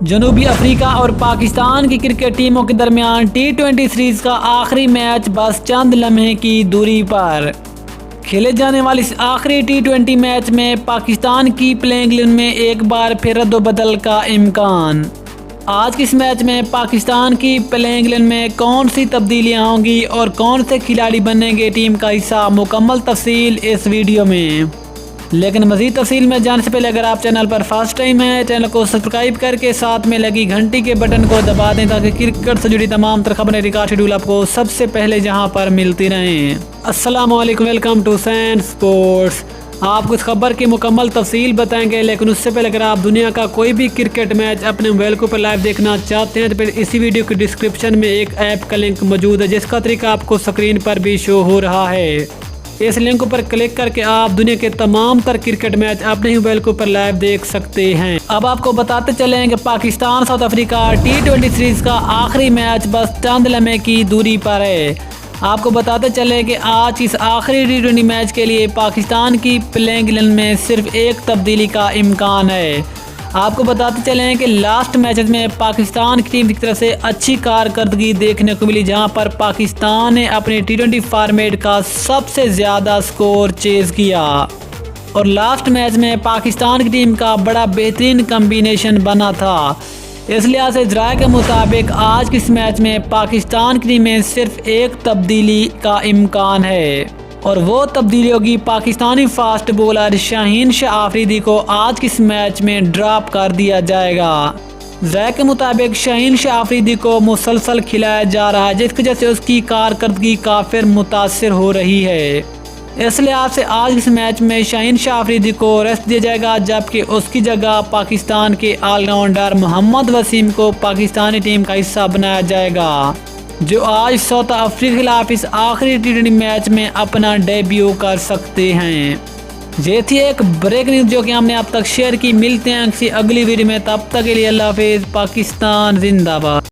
جنوبی افریقہ اور پاکستان کی کرکٹ ٹیموں کے درمیان ٹی20 سیریز کا آخری میچ بس چند لمحے کی دوری پر کھیلے جانے والی اس آخری ٹی20 میچ میں پاکستان کی پلینگ 11 میں ایک بار پھر رد و بدل کا امکان۔ آج کے اس میچ میں پاکستان کی پلینگ 11 میں کون سی تبدیلیاں ہوں گی اور کون سے کھلاڑی بنیں گے ٹیم کا حصہ، مکمل تفصیل اس ویڈیو میں۔ لیکن مزید تفصیل میں جانے سے پہلے اگر آپ چینل پر فرسٹ ٹائم ہیں، چینل کو سبسکرائب کر کے ساتھ میں لگی گھنٹی کے بٹن کو دبا دیں تاکہ کرکٹ سے جڑی تمام تر خبریں ریکارڈ شیڈول آپ کو سب سے پہلے جہاں پر ملتی رہیں۔ السلام علیکم، ویلکم ٹو سین سپورٹس۔ آپ کو اس خبر کی مکمل تفصیل بتائیں گے، لیکن اس سے پہلے اگر آپ دنیا کا کوئی بھی کرکٹ میچ اپنے موبائل کے اوپر لائیو دیکھنا چاہتے ہیں تو پھر اسی ویڈیو کی ڈسکرپشن میں ایک ایپ کا لنک موجود ہے جس کا طریقہ آپ کو سکرین پر بھی شو ہو رہا ہے۔ اس لنک پر کلک کر کے آپ دنیا کے تمام تر کرکٹ میچ اپنے ہی موبائل کے اوپر لائیو دیکھ سکتے ہیں۔ اب آپ کو بتاتے چلیں کہ پاکستان ساؤتھ افریقہ ٹی20 سیریز کا آخری میچ بس چند لمحے کی دوری پر ہے۔ آپ کو بتاتے چلیں کہ آج اس آخری ٹی20 میچ کے لیے پاکستان کی پلینگ 11 میں صرف ایک تبدیلی کا امکان ہے۔ آپ کو بتاتے چلیں کہ لاسٹ میچز میں پاکستان کی ٹیم کی طرف سے اچھی کارکردگی دیکھنے کو ملی، جہاں پر پاکستان نے اپنے ٹی20 فارمیٹ کا سب سے زیادہ سکور چیز کیا اور لاسٹ میچ میں پاکستان کی ٹیم کا بڑا بہترین کمبینیشن بنا تھا۔ اس لحاظ سے ذرائع کے مطابق آج کے اس میچ میں پاکستان کی ٹیم میں صرف ایک تبدیلی کا امکان ہے اور وہ تبدیلی ہوگی پاکستانی فاسٹ بولر شاہین شاہ آفریدی کو آج کے اس میچ میں ڈراپ کر دیا جائے گا۔ ذرائع کے مطابق شاہین شاہ آفریدی کو مسلسل کھلایا جا رہا ہے، جس کی وجہ سے اس کی کارکردگی کافی متاثر ہو رہی ہے۔ اس لحاظ سے آج اس میچ میں شاہین شاہ آفریدی کو ریسٹ دیا جائے گا، جبکہ اس کی جگہ پاکستان کے آل راؤنڈر محمد وسیم کو پاکستانی ٹیم کا حصہ بنایا جائے گا، جو آج ساؤتھ افریقہ کے خلاف اس آخری ٹی20 میچ میں اپنا ڈیبیو کر سکتے ہیں۔ یہ تھی ایک بریک نیوز جو کہ ہم نے اب تک شیئر کی۔ ملتے ہیں کسی اگلی ویڈیو میں، تب تک کے لیے اللہ حافظ۔ پاکستان زندہ باد۔